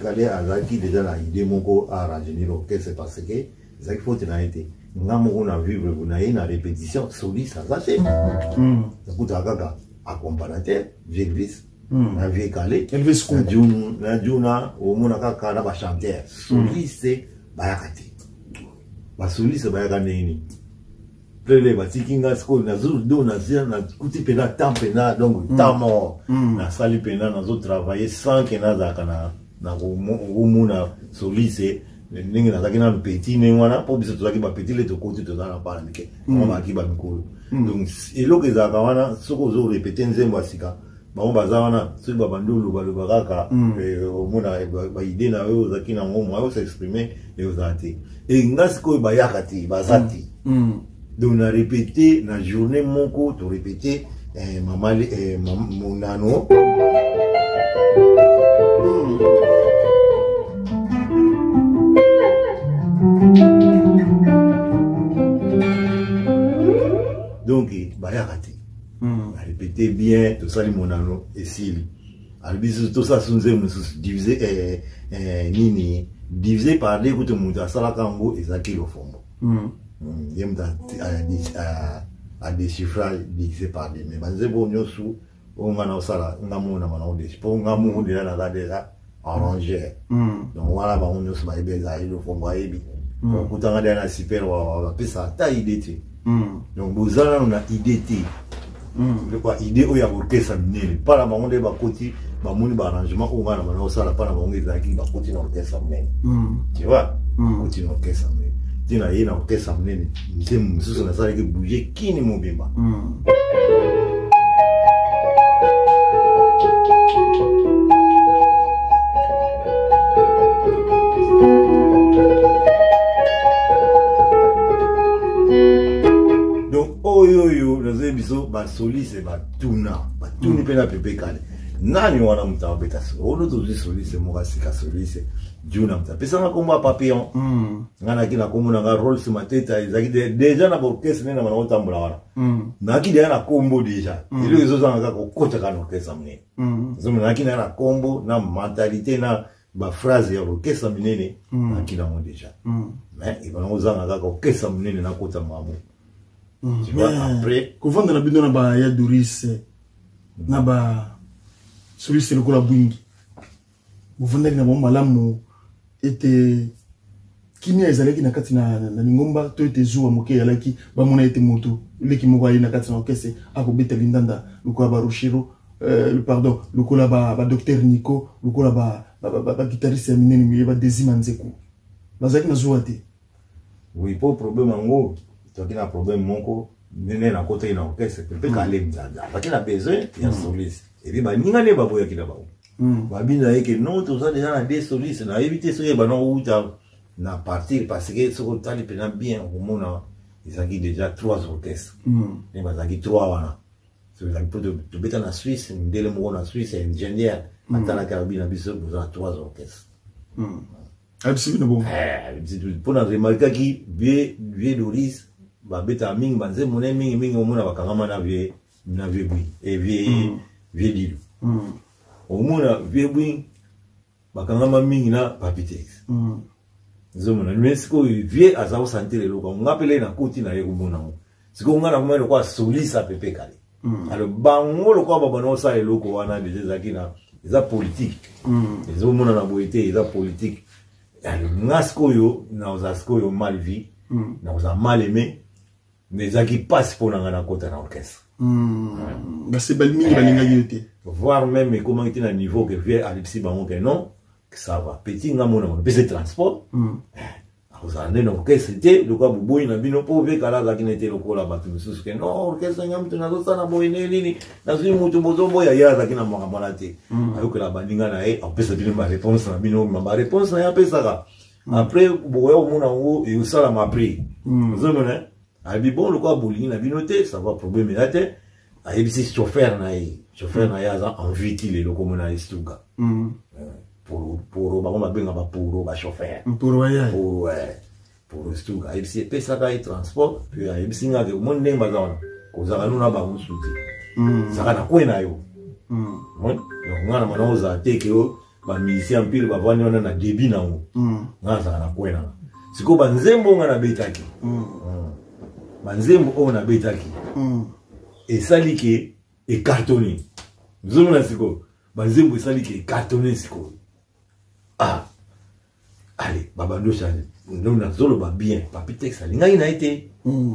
calé azaki déjà la idée moko à arranger l'orchestre parce que ça faut tenir été. Nous avons vivre vous n'avez une répétition solide ça c'est. Ça coûte à gaga accompagnateur Elvis. Na vie calé. Elvis ko. Na juna au monaka kala ba chanteur. Soliste bayakati. Ba soliste bayakani ni. Plele batikinga school na zuru do na zia na kuti pena temps pena donc temps mort na sali pena na zo travailler sans que na za kana na muna solise ningi na zakina petit ne wana po biso to ba petit le to côté to na pa mike on ba ki ba mikolo donc elo ke za wana soko zo répéter nzembo asika ba on baza wana so ba bandulu ba lo bakaka muna ba idée na yo zakina ngomo ayo s'exprimer et aux ati et ngasiko ba yakati bazati. Donc on a répété la journée mon cours, tu répété mon nano. Donc bayakati. On a répété bien tout ça mon nano et s'il. Alors tout ça divisé nini divisé par les routes monta salakango et zaki le fond. Il y a un déchiffrage divisé par des mais c'est bon nous sous on a ça on a mon amant des pour on a mon de la déjà arrangé donc voilà bah on nous va bien ça il faut voir et puis pour tant d'aller à super on va appeler ça ta idée donc vous allez on a idée le quoi idée où il y a orchestre né pas la maman de ba côté ba mon arrangement on va na ça la pas la maman de la qui va continuer orchestre né tu vois continuer orchestre né tina yena orchestre mnene mzemu msusu na sala ke bouger kini mobimba donc oyo nazo biso ba soliste ba tuna pena pepe kale nani wana mtabeta solo to soliste mokasika soliste Juna mta pesa na komba papillon ngana kina komuna nga Rolls mateta izaki déjà na orchestre nena mana otambula wana na ki na kombo déjà ile ezo zanga ko kota kana orchestre mne zomo na kina na kombo na mentalité na ba phrase ya orchestre mnene na kina mo déjà mais il va ozanga ka orchestre mnene na kota mamu tu vois après ko vendre na bino na ba ya Doris na ba soliste le kola bwingi vous venez na bon malamu était kimia ezalaki na kati na lingomba to ete zuwa moke yalaki ba mona ete moto leki moko ali na kati na orchestre akobeta Lindanda lukola ba Rochero pardon lukola ba docteur Nico lukola ba guitariste ya minene mi ba Désima Nzeku bazaki na zuwa te oui pour problème ngo to kina problème moko nene na côté na orchestre peut ka le mzanda parce qu'il a besoin ya soliste et puis ba ninga ne ba boya kila ba babina yeke non tout ça déjà na des solistes na éviter ce que ba non uta na partir parce que ce qu'on tali pena bien au monde ils ont déjà 3 orchestres et ba zaki 3 wana so ils ont de beta na Suisse ndele mo na Suisse ingénieur atala carabine na biso vous avez 3 orchestres absolument bon pour na remarquer qui vieux Doris babeta mingi banze mone mingi omona bakangama na vie bui et vie dilu omona vie bui bakangama mingi na Papitex zomona mesiko vie azao sentir loko ngapele na koti na ye kumona siko ngana kumelo kwa solisa pepe kale alors bango loko babano sa loko wana déjà zakina eza politique ezomona na boité eza politique alors ngasko yo na ozasko yo mal vie na oza mal aimé mais qui passe pour na kota na orchestre bah c'est bel mingi balinga yote voir même comment était na niveau que vie Alexis bango que non que ça va petit ngamona on peut transport vous en avez orchestre c'était le quoi boboy na bino pauvre kala za kinete lokola batu mususu que non orchestre ngamtu na zo sana boyene nini na zo mutu mozombo ya za kina mwaka malate ayo que la bandinga na on peut se dire ma réponse na bino ma réponse na ya pesa après boyo mona ngo et ça la m'a pris vous avez abi bon le quoi bolingi na binoté ça va problème là te ayebi si chauffeur na ya za envie le lokomona istuga pour ba benga ba pour chauffeur pour istuga ayebi si pesa ka transport puis ayebi singa ke mon ndemba za ko za kanuna ba musuti saka na kwena yo donc ngana mana oza teke yo ba musicien pile ba vani wana na débit na ngo ngana saka na kwena siko ba nzembo ngana betaki banzembo on a betaki et sali ke et cartonné nous on a siko banzembo sali ke cartonné siko allez babando chane nous na zolo ba bien Papitex alinga ina été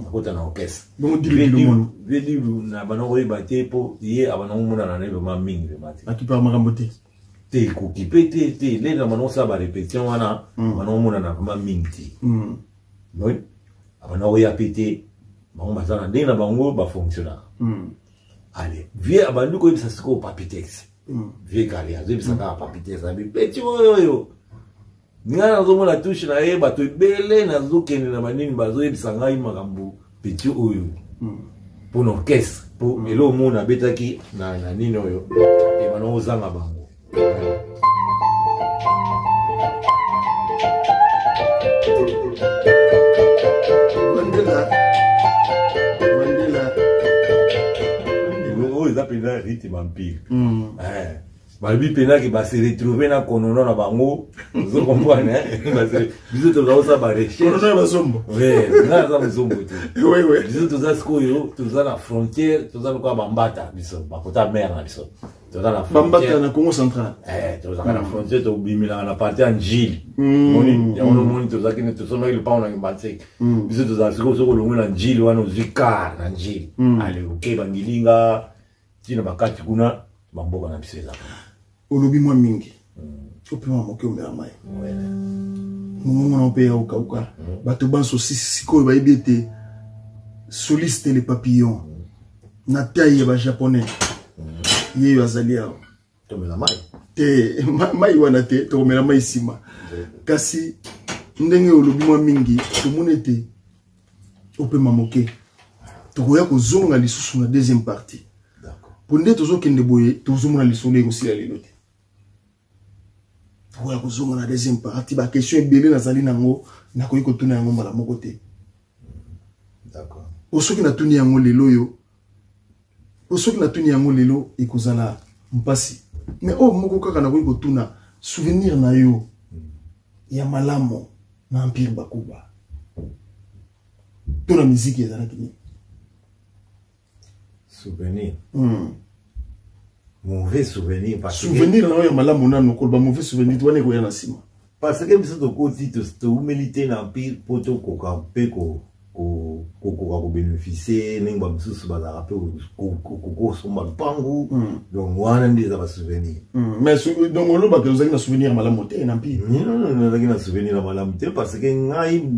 akota na orchestre donc dit na banoko ibate po ye abanoko mona na nebe ma mingi be mati akipa makambote te ko kipete te le na manosa ba répétition wana banoko mona na ma mingi oui abanoko ya pété bango bazana ndena bango ba fonctionnaire allez vie abandu ko bisa siko Papitex vie kale azo bisa ka Papitex abi petit yo ngana zo mona touche na ye bato ebele na zo kende na manini bazo bisa ngai makambo petit oyo pour l'orchestre pour elo mona betaki na nini oyo e bana ozanga bango ils appellent un rythme empire. Balbi pena qui va se retrouver dans konono na bango, vous comprenez hein? Biso to za ba recherche. Konono ba sombo. Oui, na za sombo tu. Oui oui. Biso to za skoyo, to za la frontière, to za ko bambata biso, ba kota mer na biso. To za la frontière. Bambata na Congo central. To za la frontière to bimila na partie en Gilles. Moni, ya ono moni to za kine to sono ile pa na ngimbatsek. Biso to za siko soko longo na Gilles wana uzikar na Gilles. Ale okay bangilinga tina bakati kuna bamboka na biso za. Olobi mwa mingi ope mwa moke omela mai mwana ope ya ukauka bato banso sikoyo bayebi ete soliste le papillon na taille ya ba japonais yeyo azali awa tomela mai te mai wana te tokomela mai nsima kasi ndenge olobi mwa mingi tomoni ete ope mwa moke tokoya kozonga lisusu na deuxième partie po nde tozokende boye tozomona lisolo ekosila lelo te tokoya kozonga na deuxième partie baquestion ebele nazali nango nakoki kotuna yango mbala moko te osoki natuni yango lelo oyo osoki natuni yango lelo ekozala mpasi mais oyo moko kaka nakoki kotuna souvenir na yo ya malamu na Empire Bakuba to na miziki ezalaki nini souvenir mauvais souvenir parce souvenir na yo malamu nano ko ba mauvais souvenir to wane ko yana sima parce que biso to koti to humilité na Empire poto ko ka pe ko bénéficier n'imba mususu ba rappel ko somba pangu donc wana ndiza ba souvenir mais donc on ba que vous avez un souvenir malamu te na Empire non avez un souvenir malamu te parce que ngai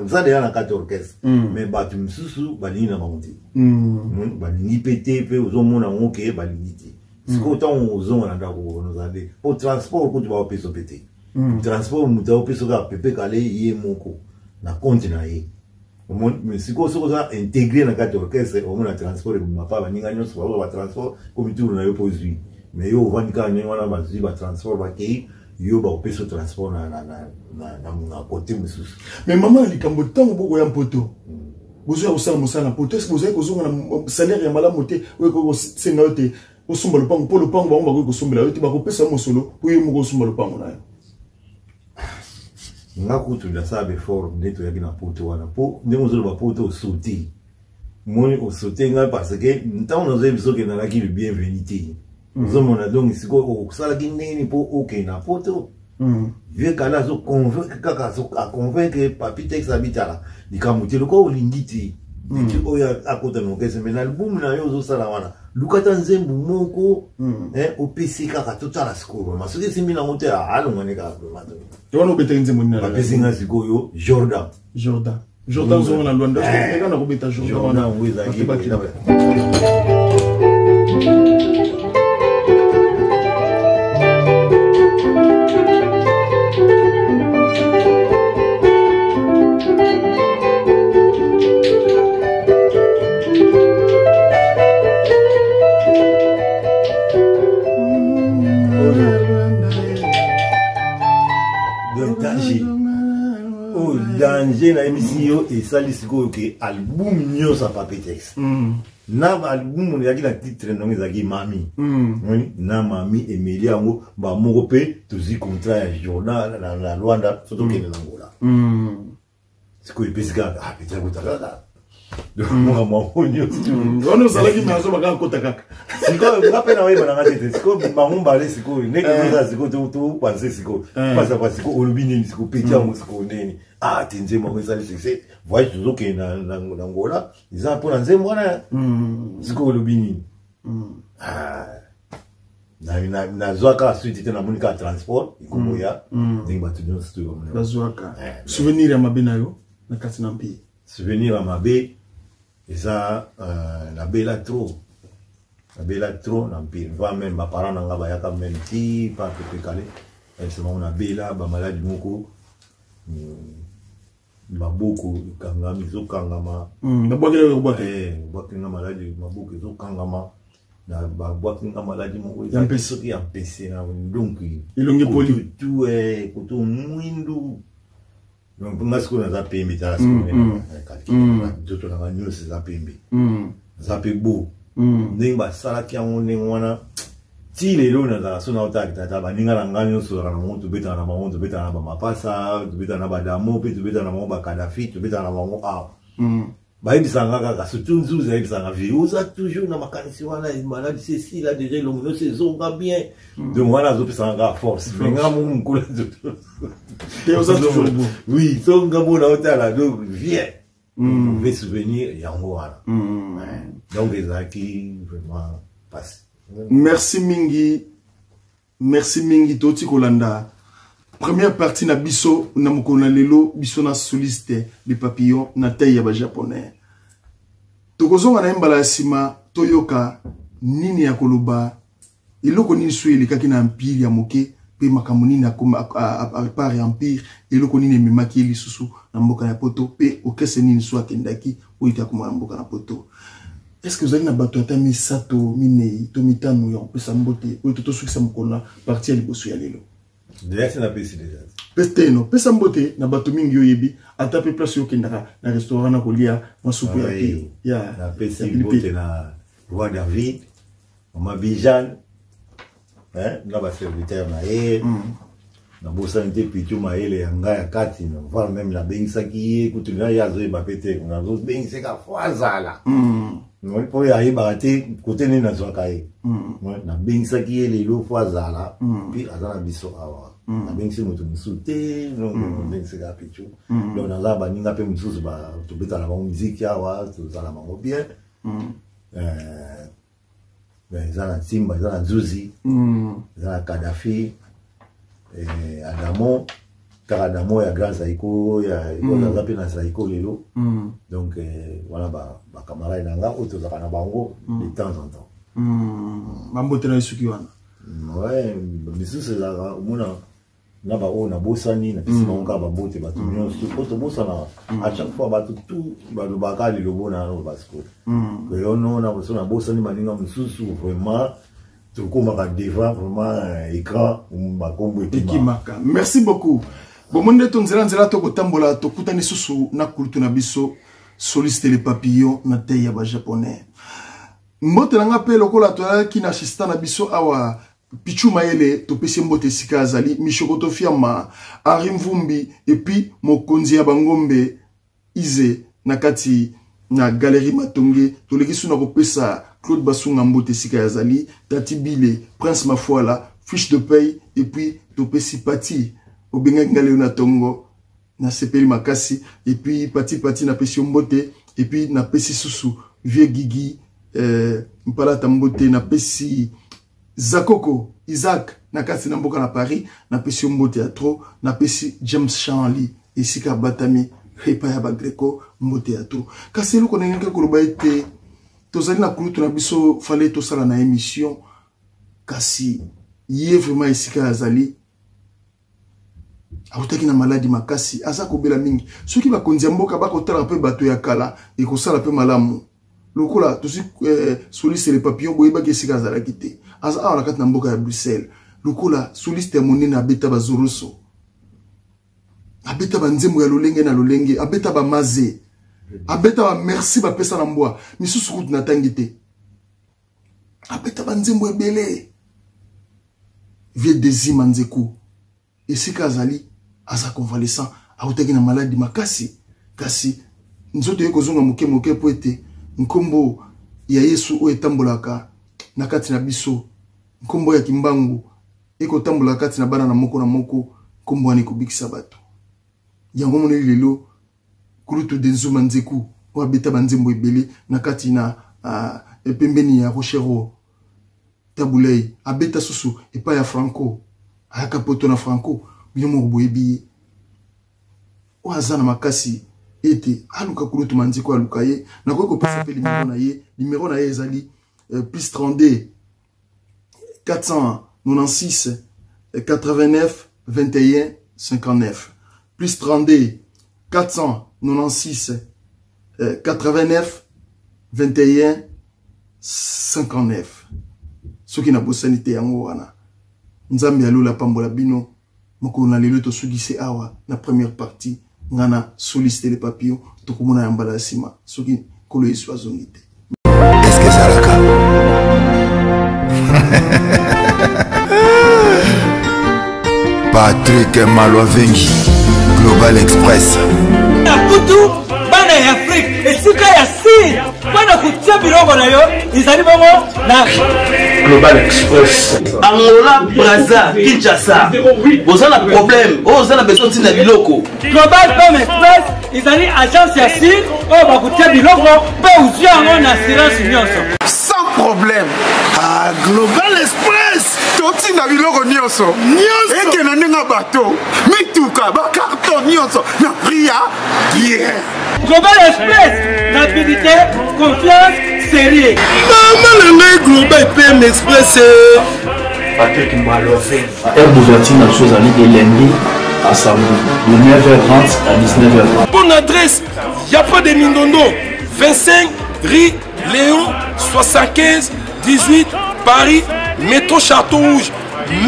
ça déjà na 4 orchestre mais ba tu mususu ba ni na monter ba ni pété pe ozomona ngoke ba limité c'est autant ozonga na ko nous aller pour transport ko tu va peso pété transport muta peso ka pepe kale yé moko na compte na ye mais si ko so ça intégrer na 4 orchestre au moins transport ko mapa ba ninga nyoso ba transport comme tour na yo pozui mais yo vanika ni wana ba zi ba transport ba kei yo ba opesa transport na côté mususu. Mais maman likambo tango boko ya mpoto. Bozo ya osala mosala poto est-ce que vous avez kozonga na salaire ya malamu te oyo ko senga yote osumba lopango po lopango ba ngoma ko kosumbela yote ba kopesa mosolo po yo moko osumba lopango na yo. Nga kutu da sabe fort ndeto yaki na poto wana po ndemo zo ba poto sauter. Moi au sauter nga parce que ntango nozo biso ke na la ki le bienvenue. Nous avons donc ici au Salagine pour aucun poto. Vieux Kala so convaincre kaka so a convaincre papi Tex habitala. Di kamuti loko olingiti. Di oya akota no kese mais l'album na yo zo sala wana. Lukata nzembu moko au PC kaka totala sikoyo. Masoki simbi na mote a alongane ka mato. To wana obeta nzembu na. Papi singa sikoyo Jordan. Jordan zo na Luanda. Eka na kobeta Jordan wana. Wiza ki. Danger na émission et ça lisiko que album nyo sa Papi Tex. Na album yaki na titre non ezaki Mami. Na Mami Emilia ngo ba moko pe tozi contrat ya journal na Luanda soto kene na Angola. Siko ipesika peta kutaka. Donc moi monyo. Ono salaki mazo baka kotaka. Siko ngapena na weba na ngate siko mangumba le siko neke nza siko tu panse siko. Pasa pa siko olubini siko petia mo siko neni. Ah tinze mo ça le succès. Voyez toujours que na Angola, ils ont pour nze mwana siko olubini. Ah na zoaka suite na monika transport ikomoya ndinga tudon studio. Bazoaka. Souvenir ya mabena yo na kati na mpi. Souvenir à Mabé, et ça, la bella trop. La bella trop, l'empire. Va même, ma parent n'a pas quand même petit, pas que calé. Elle se on a bella, ba malade moko. Ma beaucoup, kanga, miso kangama. Na boire le boire. Boire kanga malade, ma beaucoup, zo kangama. Na ba boire kanga malade moko. Il empêche qui empêche na donc. Il longue poli. Tout est, koto mwindu. Donc, pour moi, ce qu'on a zappé, mais t'as ce qu'on a d'autres dans la news, c'est zappé, zappé beau. N'imba salaki on ne wana. Si les lots na son attaque, t'as ba ninga langano sur la monte, tu beta na monte, tu beta na ba mapasa, tu beta na ba damo, tu beta na ba Kadhafi, tu beta na ba bah il s'en va surtout nous il s'en va vous a toujours na makanisi wana malade ceci là déjà longue saison va bien donc voilà zo s'en va force venga mon kula et vous a toujours beau oui son gabo na hôtel là donc viens on veut souvenir yango wana donc les acquis vraiment passe merci mingi toti kolanda première partie na biso na mokona lelo biso na soliste les papillons na taille ya ba japonais tokozonga na mbala ya sima toyoka nini ya koloba eloko nini sueli kaki na empire ya moke pe makambo nini akoma a part ya empire eloko nini memaki lisusu na mboka ya poto pe okese nini so akendaki oita kuma na mboka na poto. Est-ce que vous avez na bato ata misato minei to mitano ya pesa mbote oito to sukisa mokona partie ya liboso ya lelo déjà c'est na pesi déjà peste no pesa mbote na bato mingi yoyebi ata pe place yo kendaka na restaurant na kolia masupu ya pe ya na pesi mbote na roi David mama Bijan na ba serviteur na na bosa nte pitu maele ya ngaya kati na voilà même la bengisaki kutuna ya zo ba pete na zo bengiseka fwazala non po ya iba te côté ni na zo kai na bengisaki lelo fwazala puis azana biso awa na bengisi mutu musute non bengiseka pitu donc na za ba ninga pe mususu ba to beta na ba musique awa to za la mango bien zana Simba zana Zuzi zana Kadhafi Adamo Adamo ya grand Saiko ya ikola zapi na Saiko lelo donc voilà ba camarade nanga auto za kana bango de temps en temps mambo tena isuki wana ouais bisu c'est là mona na ba ona bosani na pisi monga ba bote ba tunyo to bosana à chaque fois ba tout ba lo bakali lo bona no basko que yo no na bosana bosani maninga mususu vraiment devant vraiment écran merci beaucoup. Bomonde tonzela nzela to kotambola to kutani susu na kultu na biso soliste les papillons na te ya ba japonais. Mbote nanga pe lokola to ki na assistant na biso awa Pichu Mayele to pesi mbote sika azali Mishokoto Fiama Henri Mvumbi et puis mokonzi ya bangombe Ize nakati na galerie Matonge to lekisu na kopesa Claude Basunga mbote sika azali Tati Bile Prince Mafuala fiche de paye et puis to pesi Pati obenga ngale na tongo na sepeli makasi et puis Pati na pesi mbote et puis na pesi susu vieux Gigi mpala tambote na pesi Zakoko Isaac na kati na mboka na Paris na pesi mbote ya tro na pesi James Chanli esika batami repa ya bagreko mbote ya tro kasi luko na ngeke koloba ete tozali na kulutu na biso fallait to sala na émission kasi yé vraiment esika azali autaki na maladie makasi aza kobela mingi soki bakonzi mboka bakotala pe bato ya kala e kosala pe malamu lokola tosi soliste les papillons boyeba ke esika azalaki te aza awa na kati na mboka ya Bruxelles lokola soliste ya monene abeta bazoroso abeta banzembo ya lolenge na lolenge abeta ba maze abeta ba merci ba pesa na mbwa misusu kutu na tangi te abeta banzembo ebele vie dezima nzeku esika azali aza convalescent autaki na maladie makasi kasi nzoto yekozonga moke moke po ete nkombo ya Yesu o etambolaka na kati na biso nkombo ya kimbangu eko tambola kati na bana na moko nkombo ani kubikisa bato yango mona lelo kulutu denzuma nzeku o abeta banzembo ebele na kati na epembeni ya Rochero Tabulei abeta susu epa ya Franco ayaka poto na Franco bino boyebi o azana makasi ete aluka kulutu manziko aluka ye na ko pesa pe numéro na ye ezali plus 32 496 89 21 59 plus 32 496 89 21 59 soki na bosanité yango wana nzambe alola pambola bino moko na lelo to sugise awa na première partie ngana soliste les papillons to komona yambala sima soki kolo yesu azongite est-ce que ça raka Patrick Malovengi Global Express Nakutu bana ya Afrique esika ya si bana kutia bilongo na yo izali bongo na Global Express Angola Brazza Kinshasa boza na problème oza na besoin de biloko Global Express izali agence ya si o ba kutia bilongo pe uzia ngo na silence nyonso sans problème Global Express toti na biloko nyonso eke na nenga bato mituka ba carton nyonso na pria bien Global Express rapidité confiance sérieux maman Global PM Express Patrick Malovengi Air d'ouverture na chose ali de lundi à samedi de 9h30 à 19h30. Bonne adresse, y a pas de Mindondo 25 rue Léon 75 18 Paris métro Château Rouge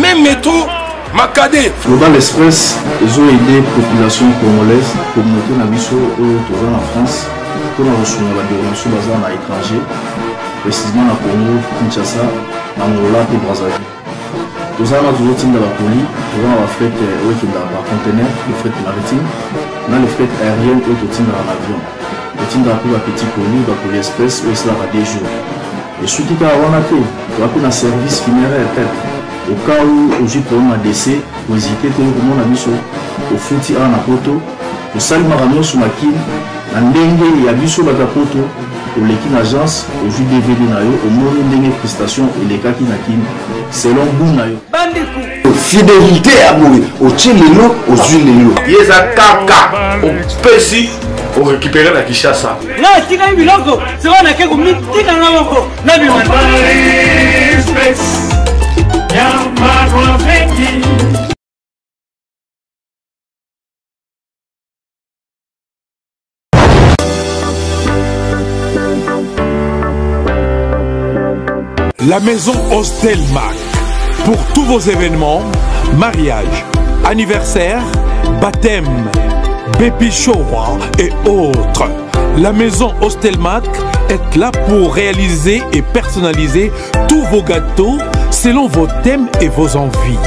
même métro Makadé. Global Express ils ont aidé la population congolaise communauté na biso toujours en France pour reçoit la déroulation bazar à l'étranger précisément à Congo Kinshasa Angola et Brazzaville. Nous avons toujours tiré la colis, nous avons la fret dans conteneur, le fret maritime, nous avons le fret aérien et tout tiré dans l'avion. Le tiré dans la petite colis, dans la express, où cela va des jours. Et ce qui est à Wanake, nous avons un service funéraire au cas où j'ai problème à décès, vous hésitez tout le monde a mis au fouti à la poto, au salut maramion sur ma kin, la dengue et à biso batapoto, au l'équipe agence, au jus DVD nayo, au monde dengue prestation et les kaki nakin, selon vous nayo. Fidélité à mourir, au tchelelo, aux huiles. Yeza kaka, au pesi, au récupérer la Kinshasa. Na tika bilongo, c'est on a quelque mitika na moko, na bi La maison Hostelmac. Pour tous vos événements, mariage, anniversaire, baptême, baby shower et autres. La maison Hostelmac est là pour réaliser et personnaliser tous vos gâteaux selon vos thèmes et vos envies.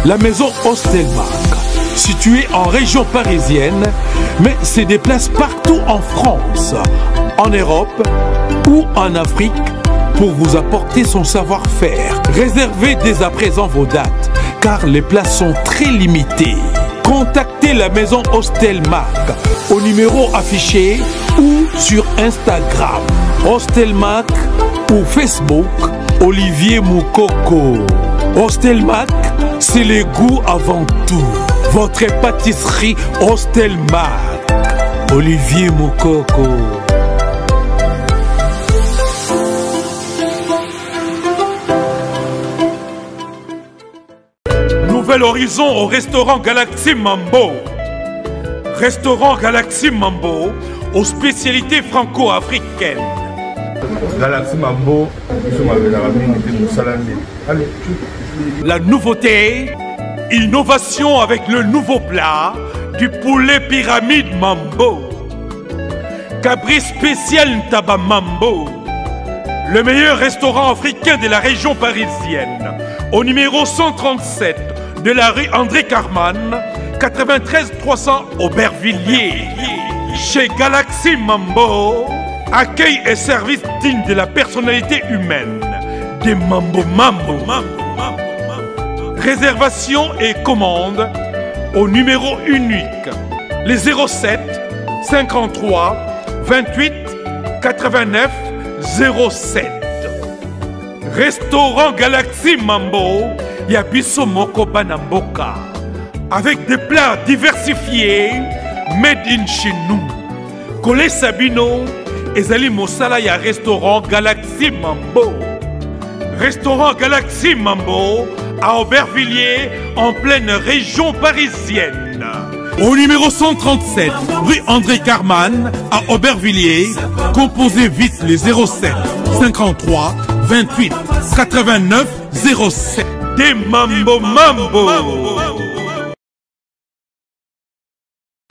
La maison Hostelmac, située en région parisienne, mais se déplace partout en France, en Europe ou en Afrique pour vous apporter son savoir-faire. Réservez dès à présent vos dates, car les places sont très limitées. Contactez la maison Hostelmac au numéro affiché ou sur Instagram. Hostelmac ou Facebook, Olivier Moukoko. Hostelmac, c'est les goûts avant tout. Votre pâtisserie Hostelmac. Olivier Moukoko. Nouvel horizon au restaurant Galaxy Mambo. Restaurant Galaxy Mambo aux spécialités franco-africaines. Galaxy Mambo, la nouveauté, innovation avec le nouveau plat du poulet pyramide Mambo. Cabri spécial Ntaba Mambo. Le meilleur restaurant africain de la région parisienne. Au numéro 137 de la rue André Carman, 93 300 Aubervilliers. Chez Galaxy Mambo, accueil et service digne de la personnalité humaine. Des Mambo Mambo. Réservation et commande au numéro unique, les 07 53 28 89 07. Restaurant Galaxy Mambo, Yabiso Moko Banamboka. Avec des plats diversifiés, made in chez nous. Colé Sabino, Ezali Mosala ya restaurant Galaxy Mambo. Restaurant Galaxy Mambo à Aubervilliers, en pleine région parisienne. Au numéro 137, rue André Carman, à Aubervilliers, composez vite les 07 53 28 89 07. Des Mambo Mambo.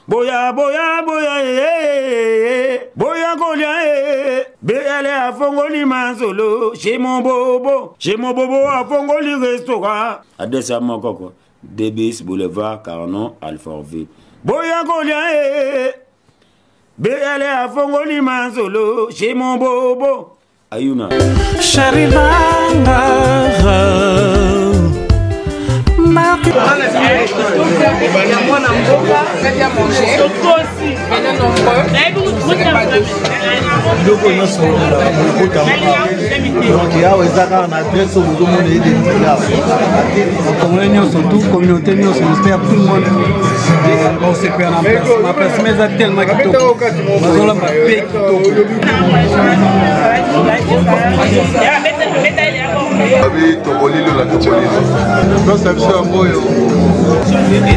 Boya boya boya boya golia Béale a fongoli manzolo chez mon bobo a fongoli restaurant adresse à mon coco Débis boulevard Carnon Alfortville. Boya golia Béale a fongoli manzolo chez mon bobo Ayuna Charibanga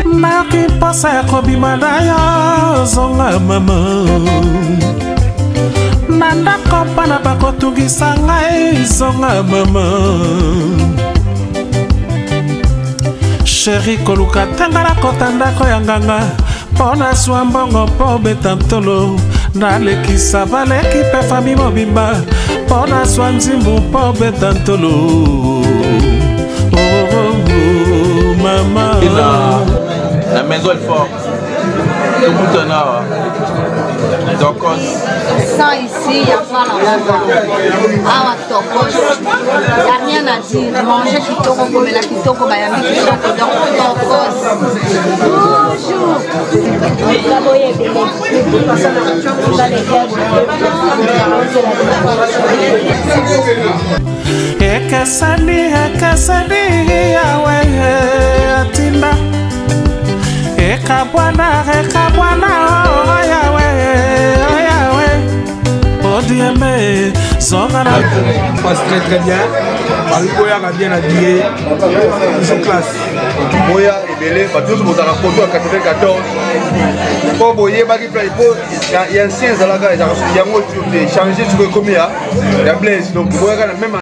Maki pasa kobi malaya zonga mama Nanda kopana bakotungisa ngai zonga mama Chéri koluka tangala kotanda koyanganga Pona swambongo po betantolo Nalekisa valeki pe fami mobimba Pona swanzimbu po betantolo Maman. La maison est forte. Tout le monde est donc sans ici, il n'y a pas la ah, tokos. Il n'y a rien à dire. Manger kitoko comme la kitoko, il y a mis qui chante donc tokos. Bonjour. Ekasani, yawe atinda. Ekabwana, oh yawe, oh Dieu, zongana. Passe très bien. Boya a bien habillé. Toujours classe. Boya et Belé, tous vos rapports à 94. Pour Boya, il y a un 16 à la gare, il y a un changé sur le commis. Il y a Blaise, donc Boya a même.